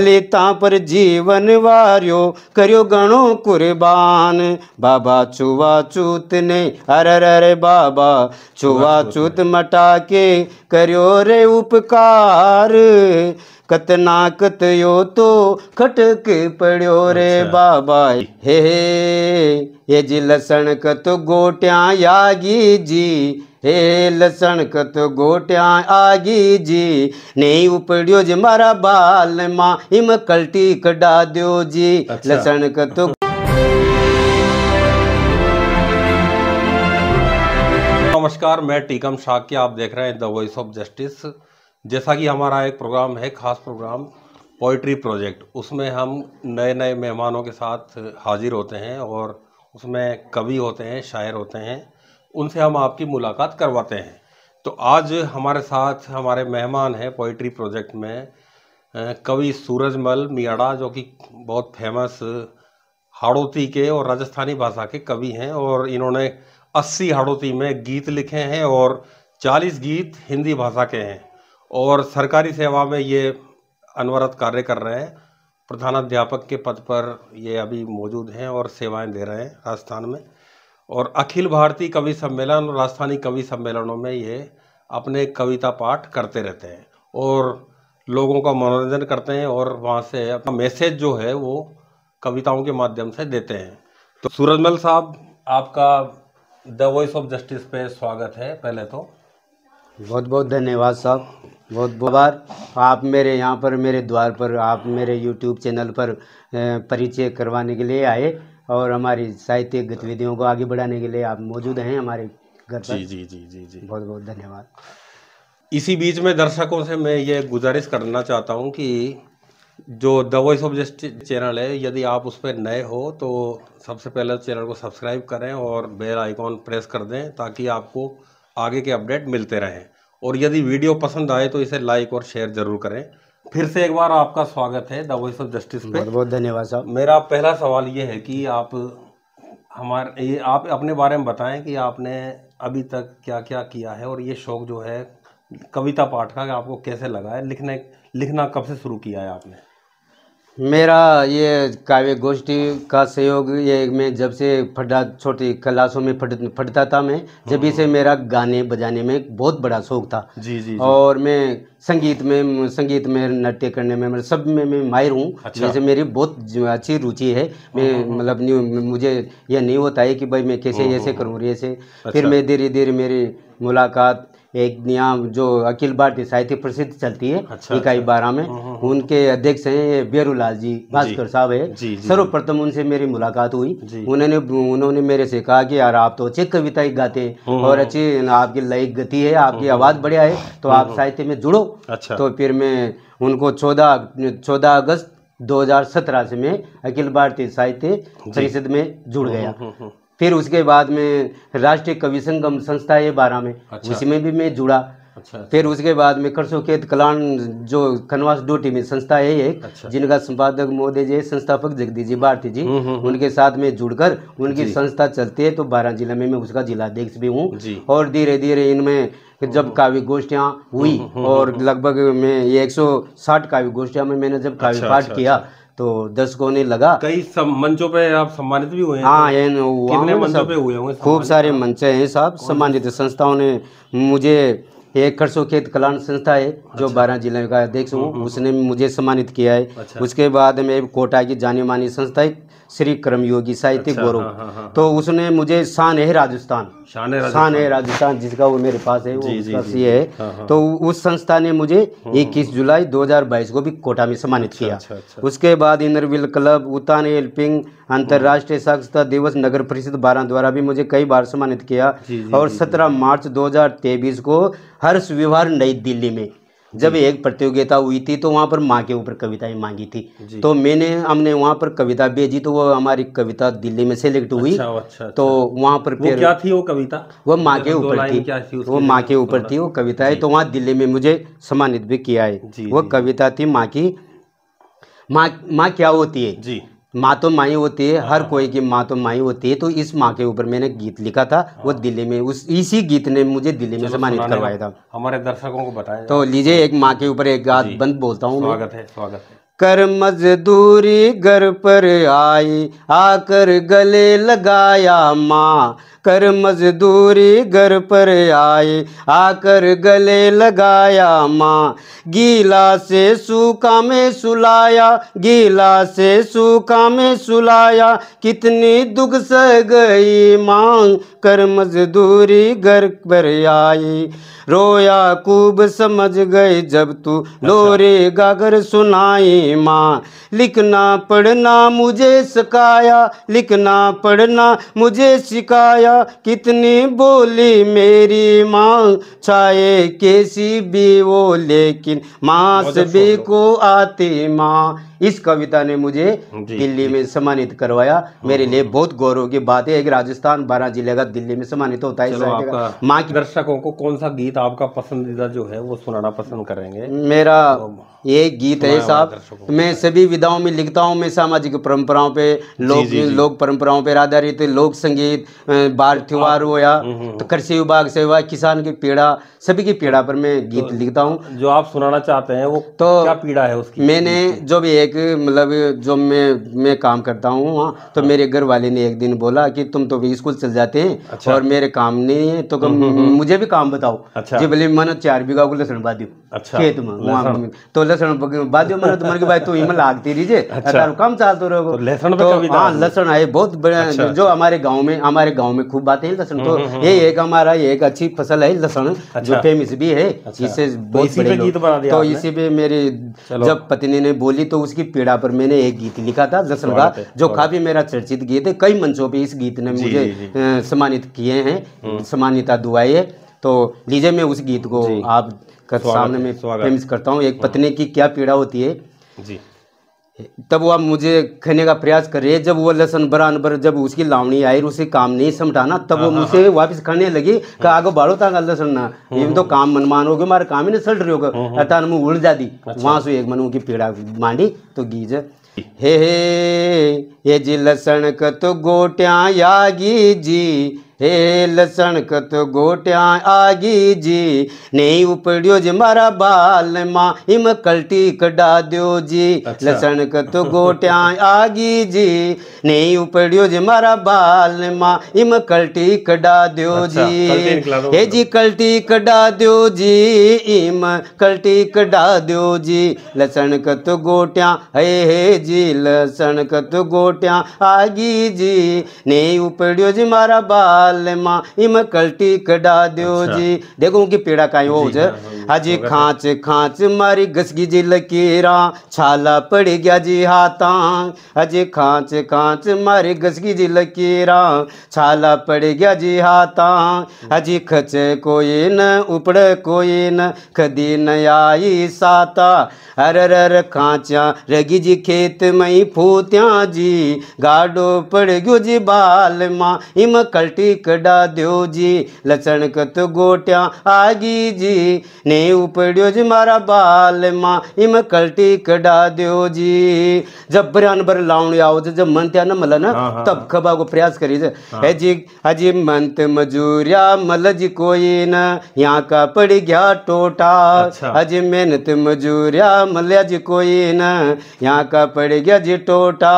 लेता पर जीवन वार्यो करियो गणो कुर्बान। बाबा छुआछूत ने अरे बाबा छुआछूत मटा के करियो रे उपकार। कतना कतयो तो खटक पड़ो रे बाबा। हे ये जी लसण कत गोट्या यागी जी। हे लसण कत गोट्या आगी जी। नहीं उपड़ियो जी मारा बाल माँ इम कल्टी कड़ा दो जी। लसण कत। नमस्कार, मैं टीकम शाक्य, आप देख रहे हैं द वॉइस ऑफ जस्टिस। जैसा कि हमारा एक प्रोग्राम है, खास प्रोग्राम पोइट्री प्रोजेक्ट, उसमें हम नए नए मेहमानों के साथ हाजिर होते हैं और उसमें कवि होते हैं, शायर होते हैं, उनसे हम आपकी मुलाकात करवाते हैं। तो आज हमारे साथ हमारे मेहमान हैं पोइट्री प्रोजेक्ट में कवि सूरजमल मियाड़ा, जो कि बहुत फेमस हाड़ौती के और राजस्थानी भाषा के कवि हैं और इन्होंने 80 हाड़ौती में गीत लिखे हैं और 40 गीत हिंदी भाषा के हैं और सरकारी सेवा में ये अनवरत कार्य कर रहे हैं। प्रधानाध्यापक के पद पर ये अभी मौजूद हैं और सेवाएं दे रहे हैं राजस्थान में। और अखिल भारतीय कवि सम्मेलन और राजस्थानी कवि सम्मेलनों में ये अपने कविता पाठ करते रहते हैं और लोगों का मनोरंजन करते हैं और वहाँ से अपना मैसेज जो है वो कविताओं के माध्यम से देते हैं। तो सूरजमल साहब, आपका द वॉइस ऑफ जस्टिस पे स्वागत है। पहले तो बहुत बहुत धन्यवाद साहब, बहुत बहुत बार आप मेरे यहाँ पर, मेरे द्वार पर, आप मेरे यूट्यूब चैनल पर परिचय करवाने के लिए आए और हमारी साहित्यिक गतिविधियों को आगे बढ़ाने के लिए आप मौजूद हैं हमारे घर पर। जी जी जी जी जी, बहुत बहुत धन्यवाद। इसी बीच में दर्शकों से मैं ये गुजारिश करना चाहता हूँ कि जो the voice of justice channel है, यदि आप उस पर नए हो तो सबसे पहले चैनल को सब्सक्राइब करें और बेल आइकॉन प्रेस कर दें ताकि आपको आगे के अपडेट मिलते रहें। और यदि वीडियो पसंद आए तो इसे लाइक और शेयर जरूर करें। फिर से एक बार आपका स्वागत है द वॉइस ऑफ जस्टिस पे। बहुत बहुत धन्यवाद साहब। मेरा पहला सवाल ये है कि आप अपने बारे में बताएं कि आपने अभी तक क्या क्या किया है और ये शौक जो है कविता पाठ का आपको कैसे लगा है, लिखना कब से शुरू किया है आपने? मेरा ये काव्य गोष्ठी का सहयोग, ये मैं जब से छोटी क्लासों में पढ़ता था, मैं जब से मेरा गाने बजाने में बहुत बड़ा शौक था। जी। और मैं संगीत में नृत्य करने में, मतलब सब में मैं माहिर हूँ। जैसे मेरी बहुत अच्छी रुचि है। मैं मतलब मुझे यह नहीं होता है कि भाई मैं कैसे ऐसे करूँ ऐसे। फिर मैं धीरे धीरे मेरी मुलाकात एक यहाँ जो अखिल भारतीय साहित्य प्रसिद्ध चलती है इकाई 12 में, उनके अध्यक्ष हैं बेरूलाल जी भास्कर साहब है। सर्वप्रथम उनसे मेरी मुलाकात हुई। उन्होंने मेरे से कहा कि यार आप तो अच्छी कविता ही गाते हैं और अच्छी आपकी लयिक गति है, आपकी आवाज़ बढ़िया है, तो आप साहित्य में जुड़ो। तो फिर मैं उनको 14 अगस्त 2017 से मैं अखिल भारतीय साहित्य परिषद में जुड़ गया। फिर उसके बाद में राष्ट्रीय कवि संगम संस्था है 12 में, उसमें भी मैं जुड़ा। फिर उसके बाद में करसोखेत कलान जो खनवास डोटी में संस्था है एक, जिनका संपादक महोदय जी संस्थापक जगदीश जी भारती जी, उनके साथ में जुड़कर उनकी संस्था चलती है। तो 12 जिले में मैं उसका जिलाध्यक्ष भी हूँ। और धीरे धीरे इनमें जब काव्य गोष्ठियाँ हुई और लगभग मैं 160 काव्य गोष्ठियाँ में मैंने जब काव्य पाठ किया तो दर्शकों ने लगा। कई मंचों पे आप सम्मानित भी हुए हैं? हाँ, कितने मंचों पे हुए होंगे? खूब सारे मंच हैं साहब। सम्मानित संस्थाओं ने मुझे, एक करसोखेत कलान संस्था है जो 12 जिले का अध्यक्ष हूँ, उसने मुझे सम्मानित किया है। उसके बाद में कोटा की जानी मानी संस्था है श्री कर्मयोगी साहित्य गौरव, तो उसने मुझे शान है राजस्थान जिसका वो मेरे पास है, वो है। तो उस संस्था ने मुझे 21 जुलाई 2022 को भी कोटा में सम्मानित किया। उसके बाद इनरविल क्लब, उतान हेल्पिंग, अंतर्राष्ट्रीय साक्षरता दिवस नगर परिषद 12 द्वारा भी मुझे कई बार सम्मानित किया। और 17 मार्च 2023 को हर्ष विहार नई दिल्ली में जब एक प्रतियोगिता हुई थी तो वहाँ पर माँ के ऊपर कविताएं मांगी थी, तो हमने वहाँ पर कविता भेजी, तो वो हमारी कविता दिल्ली में सेलेक्ट हुई। तो वहाँ पर फिर क्या थी वो कविता? वो माँ के ऊपर थी, वो माँ के ऊपर थी वो कविताएं। तो वहाँ दिल्ली में मुझे सम्मानित भी किया है। वो कविता थी माँ की, माँ क्या होती है जी। माँ तो माँ ही होती है, हर कोई की माँ तो माँ ही होती है। तो इस माँ के ऊपर मैंने गीत लिखा था, वो दिल्ली में, इसी गीत ने मुझे दिल्ली में सम्मानित करवाया था। हमारे दर्शकों को बताएं तो लीजिए, एक माँ के ऊपर एक गात बंद बोलता हूँ। स्वागत है। कर मजदूरी घर पर आई, आकर गले लगाया माँ। कर मजदूरी घर पर आई, आकर गले लगाया माँ। गीला से सूखा में सुलाया, गीला से सूखा में सुलाया, कितनी दुख सह गई माँ। कर मजदूरी घर पर आई, रोया खूब समझ गए जब तू लोरे गागर सुनाई माँ। लिखना पढ़ना मुझे सिखाया, लिखना पढ़ना मुझे सिखाया, कितनी बोली मेरी माँ। छाए कैसी भी वो लेकिन माँ सभी को आती माँ। इस कविता ने मुझे दिल्ली में सम्मानित करवाया। मेरे लिए बहुत गौरव की बात है, एक राजस्थान 12 जिले का दिल्ली में सम्मानित होता है। माँ की दर्शकों को कौन सा गीत आपका पसंदीदा जो है वो सुनाना पसंद करेंगे? मेरा ये गीत है साहब, मैं सभी विधाओं में लिखता हूँ। मैं सामाजिक परंपराओं पे, लोक परंपराओं पे आधारित लोक संगीत, बाल त्योहार हो या तो कृषि विभाग से हुआ, किसान की पीड़ा, सभी की पीड़ा पर मैं गीत लिखता हूँ। जो आप सुनाना चाहते हैं वो तो क्या पीड़ा है उसकी? मैंने जो भी एक मतलब जो मैं काम करता हूँ वहाँ, तो मेरे घर वाले ने एक दिन बोला कि तुम तो भी स्कूल चल जाते हैं और मेरे काम नहीं है, तो मुझे भी काम बताओ। जी बोले मैंने 4 बीघा को लहसुन बादियो खेत में वहाँ, तो लहसुन बादियो मैंने तुम्हारे के भाई तो इमल लागती रही जे काम चालते रहो। लहसुन हाँ लहसुन है बहुत बड़ा, जो हमारे गाँव में खूब बातें हैं लहसुन। तो ये एक हमारा एक अच्छी फसल है लहसुन, जो फेमस भी है, इससे बहुत बड़े लोग। तो इसी पे मेरी जब पत्नी ने बोली तो उसकी पीड़ा पर मैंने एक गीत लिखा था लहसुन का, जो काफी मेरा चर्चित गीत है। कई मंचों पे इस गीत ने मुझे सम्मानित किए हैं, सम्मानिता दुआई है। तो लीजिए मैं उस गीत को आप सामने में पेश करता हूँ। एक पत्नी की क्या पीड़ा होती है जी। तब वो मुझे कहने का प्रयास कर रही है, जब वो लहसुन बराबर जब उसकी लावणी आई, उसे काम नहीं समझाना, तब वो मुझसे वापस करने लगी कि आगे बाढ़ो था लहसुन ना, ये तो काम मनमान हो गया, हमारे काम ही नहीं चल रही होगा, अर्थात मुँह उड़ जाती। वहाँ से एक मन की पीड़ा मांडी तो गीज हे ये जी लहसुन का तो गोट्या यागी जी, हे लहसुन का तो गोट्या आगी जी, नहीं उपड़ियो जी मारा बाल माँ, इम कल्टी कड़ा दियो जी। लहसुन का तो गोट्या आगी जी, नहीं उपड़ियो जी मारा बाल माँ, इम कल्टी कड़ा दियो जी। हे जी कल्टी कड़ा दियो जी, इम कल्टी कड़ा दियो जी। लहसुन का तो गोट्या हे जी, लहसुन का तो गोट्या आगी जी, नहीं उपड़ियो जी मारा बाल माँ, इम कल्टी कड़ा दियो जी। देखो उनकी पीड़ा का हो हाजी खांच खांच मारी घसगी जी लकीरा, छाला पड़ गया जी हाथा। हाजी खांच खांच मारी घसगी जी लकीरा, छाला पड़ गया जी हाथा। हाजी खच कोई न उपड़ कोई न, कदी न आई साता। अरर खांचा रगी जी खेत मई फूत्या जी, गाडो पड़ गयो जी बाल माँ, इम कल्टी कड़ा दियो जी। लहसुन कत गोट्या आगी जी, ने उपड़ियो जी मारा बाल माँ, इम कल्टी कड़ा दियो जी। जब बरान बर लाउन आओ जब मन त्या न मल न, तब खबा को प्रयास करी है जी। हाजी मंत मजूरिया मल जी कोई न, यहाँ का पड़ गया टोटा। हाजी मेहनत मजूरिया मल्या जी कोई न, यहाँ का पड़ गया जी टोटा।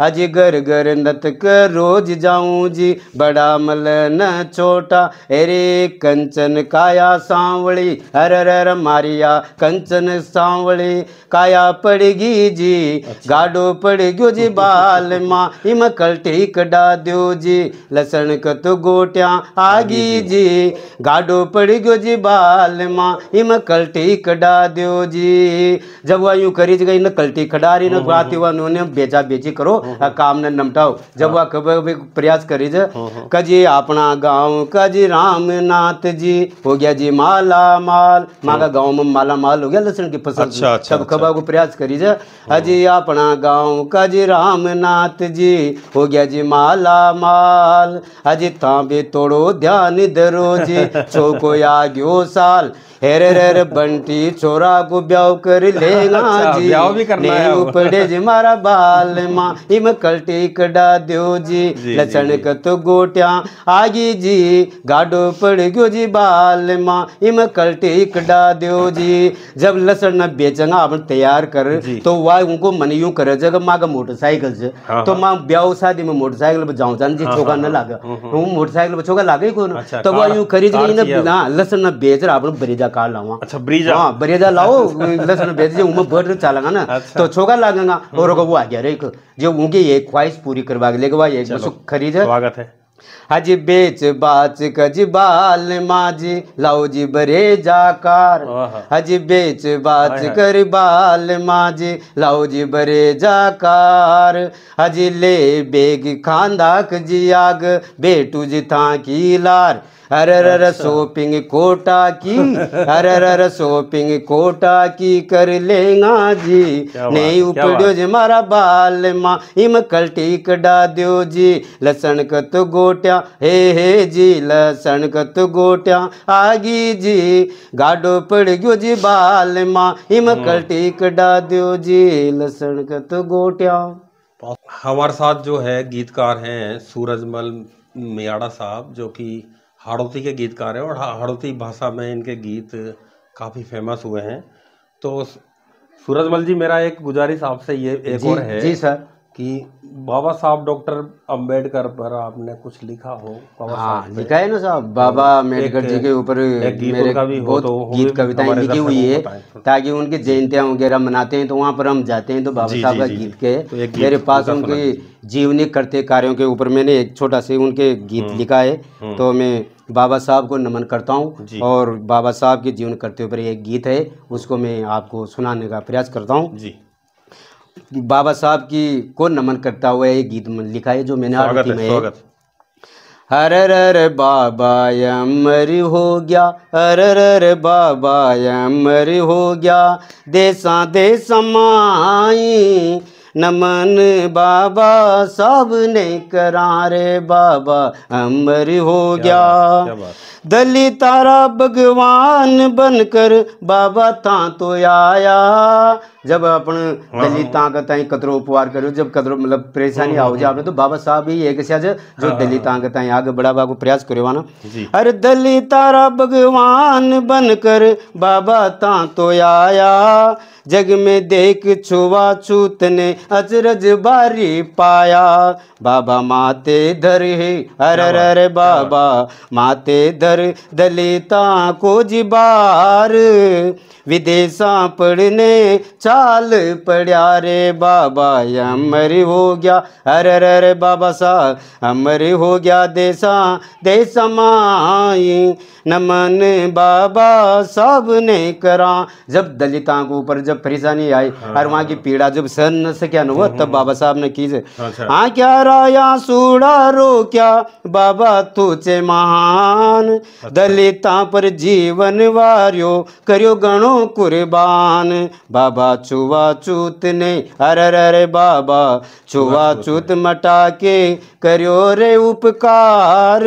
हाजी घर घर नत कर रोज जाऊं जी, बड़ा मल न छोटा। अरे कंचन काया सांवली, अरर मारिया कंचन सांवली, काया पड़गी जी, गाडो पड़ गयो जी बाल माँ, इम कल्टी कड़ा दियो जी। लहसुन कत गोट्या आगी जी, गाडो पड़ गयो जी बाल माँ, इम कल्टी कड़ा दियो जी। जब वह यूँ करी गई न कल्टी खड़ा रही न बात हुआ, उन्होंने बेचा बेची करो काम न नमटाओ। जब वह कब प्रयास करी कजी अपना गाँव का जी रामनाथ जी, हो गया जी माला माल, माँ का गाँव में माला माल हो गया लहसुन की फसल। तब खबा को प्रयास करी अजी अपना गाँव का जी रामनाथ जी, हो गया जी माला माल। अजी तांबे तोड़ो ध्यान धरो जी, चौको आ गयो साल, हेरे रे बंटी छोरा को ब्याह कर लेगा जी, ब्याह भी करना है नहीं उपड़े जी मारा बाल माँ इम कल्टी कड़ा दो जी, लक्षण कत गोट्या आगी जी, गाडो पड़ गयो जी बाल माँ इम कल्टी कड़ा दो जी। जब लसन न बेचेगा अपन तैयार कर तो वह उनको मन यूं करे जगह माँ का मोटरसाइकिल से, तो माँ ब्याह शादी में मोटरसाइकिल पर जाऊँ जान जी छोका न लागा, वो मोटरसाइकिल पर छोका लागे को ना, तो वह यूं खरीद गई ना लसन न बेच रहा अपन ब्रीजा कार लाऊंगा। अच्छा ब्रीजा, हाँ ब्रीजा लाओ लसन बेच जे उमें बढ़ चलेगा ना तो छोका लागेगा और वो आ गया रे जो उनकी ये ख्वाहिश पूरी करवा के लेके वह एक खरीद। स्वागत है। हजी बेच बाच कजी बाल माजी लाओ जी बरे जाकार, हजी बेच बाच कर बाल माजी लाओ जी बरे जाकार, हजी ले बेग खांदाक जी आग बेटू जी था की लार, अरे शॉपिंग कोटा की, अरे शॉपिंग कोटा की कर लेगा जी, नहीं उपड़ो जी मारा बाल माँ इम कल्टी कड़ा दो जी, लसन कत गोट्या हे जी, लसन कत गोट्या आगी जी, गाडो पड़ गयो जी बाल माँ इम कल्टी कड़ा दो जी, लसन कत गोट्या। हमारे साथ जो है गीतकार हैं सूरजमल मियाड़ा साहब, जो कि हाड़ौती के गीतकार हैं और हाड़ौती भाषा में इनके गीत काफ़ी फेमस हुए हैं। तो सूरजमल जी, मेरा एक गुजारिश आपसे ये एक और है जी सर कि बाबा साहब डॉक्टर अंबेडकर पर आपने कुछ लिखा हो? हाँ लिखा है ना साहब, बाबा अम्बेडकर जी के ऊपर मेरे बहुत गीत कविताएं लिखी हुई है, ताकि उनकी जयंतियां वगैरह मनाते हैं तो वहाँ पर हम जाते हैं तो बाबा साहब का गीत के मेरे पास उनके जीवनी करते कार्यों के ऊपर मैंने एक छोटा से उनके गीत लिखा है, तो मैं बाबा साहब को नमन करता हूँ और बाबा साहब के जीवन करते ऊपर एक गीत है उसको मैं आपको सुनाने का प्रयास करता हूँ जी। बाबा साहब की को नमन करता हुआ एक गीत लिखा है जो मैंने हाड़ौती में है। अरे बाबा अमर हो गया, अरे बाबा अमर हो गया, देसा देसा माई नमन बाबा साहब ने करा रे, बाबा अमर हो गया, दलितारा भगवान बनकर बाबा था तो आया। जब अपन दलितां का ताई कतरो उपवार करो, जब कतरो मतलब परेशानी आओ जाए तो बाबा साहब ही एक से जो दलितां का ताई आगे बढ़ावा को प्रयास करो ना। अरे दलितारा भगवान बनकर बाबा ता तो आया, जग में देख छुआछूत ने अचरज बारी पाया, बाबा माते धर है अरे बाबा माते धर दलिता को जिबार, विदेशा पढ़ने चाल पड़ा रे, बाबा अमर हो गया, अरे बाबा साहब अमर हो गया, देसा देसा माई नमन बाबा साहब ने करा। जब दलितां को ऊपर जब परेशानी आई और वहाँ की पीड़ा जब सहन न सकिया न हुआ तब बाबा साहब ने की हाँ क्या राया सूड़ा रो क्या बाबा तुझे महान, दलितां पर जीवन वारियो करियो गणो कुर्बान, बाबा छुआछूत ने अरे बाबा छुआछूत मटा के करियो रे उपकार,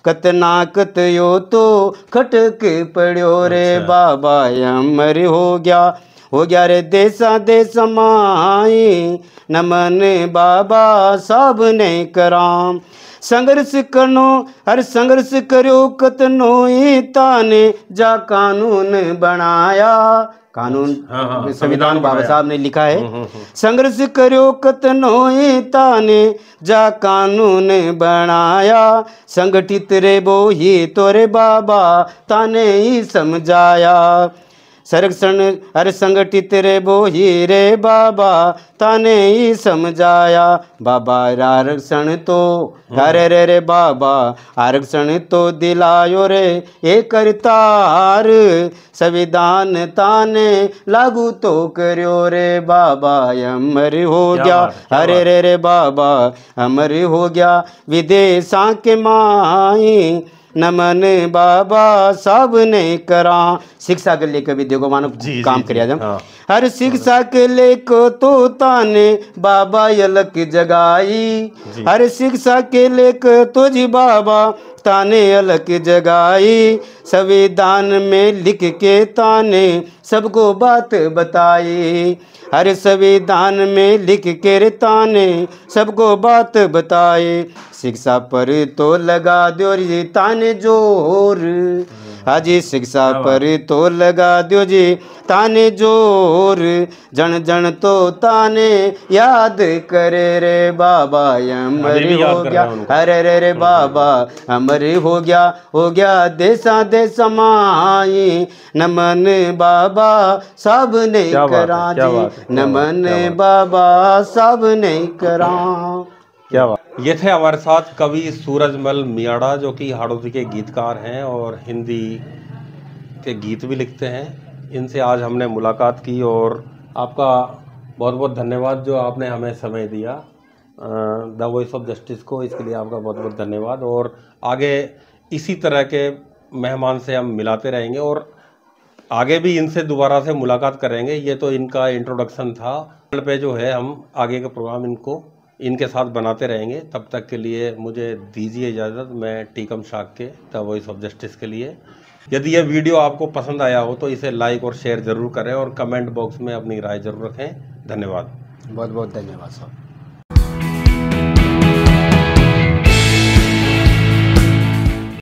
कतना कतयो तो खटक पड़ो रे, बाबा अमर हो गया रे, देसा देसा माई नमन बाबा साहब ने कराम, संघर्ष करनो हर संघर्ष करो कतनो ही ताने जा कानून बनाया, कानून संविधान बाबा साहब ने लिखा है, संघर्ष करो कतनो ही ताने जा कानून बनाया, संगठित रे बो ही तोरे बाबा ताने ही समझाया, संरक्षण हर संगठित रे बो ही रे बाबा ताने ही समझाया, बाबा आरक्षण तो अरे रे बाबा आरक्षण तो दिलायो रे ये करतार, संविधान ताने लागू तो करो रे, बाबा अमर हो गया, अरे रे बाबा अमर हो गया, विदेशा के माई नमन बाबा साहब ने करा। शिक्षा के लेकर भी देखो मानो काम करिया जब हर शिक्षा के लेको तो ताने बाबा यलक जगाई, हर शिक्षा के लेकर तो जी बाबा ताने अलग जगाई, संविधान में लिख के ताने सबको बात बताई। हर संविधान में लिख के रे ताने सबको बात बताए। शिक्षा पर तो लगा दो जी ताने जोर, हाजी शिक्षा पर तो लगा दो जी ताने जोर। जन जन तो ताने याद करे रे बाबा, अमर हो गया अरे रे रे बाबा, अमर हो गया देसा देसा माई। नमन बाबा सब ने करा जी, नमन बाबा सब ने करा। क्या बात। ये थे हमारे साथ कवि सूरजमल मियाड़ा, जो कि हाड़ौती के गीतकार हैं और हिंदी के गीत भी लिखते हैं। इनसे आज हमने मुलाकात की और आपका बहुत बहुत धन्यवाद जो आपने हमें समय दिया द वॉइस ऑफ जस्टिस को। इसके लिए आपका बहुत बहुत धन्यवाद। और आगे इसी तरह के मेहमान से हम मिलाते रहेंगे और आगे भी इनसे दोबारा से मुलाकात करेंगे। ये तो इनका इंट्रोडक्शन था। पे जो है हम आगे का प्रोग्राम इनके साथ बनाते रहेंगे। तब तक के लिए मुझे दीजिए इजाज़त। मैं Tikam Shakya the voice of justice के लिए। यदि यह वीडियो आपको पसंद आया हो तो इसे लाइक और शेयर ज़रूर करें और कमेंट बॉक्स में अपनी राय ज़रूर रखें। धन्यवाद। बहुत बहुत धन्यवाद साहब।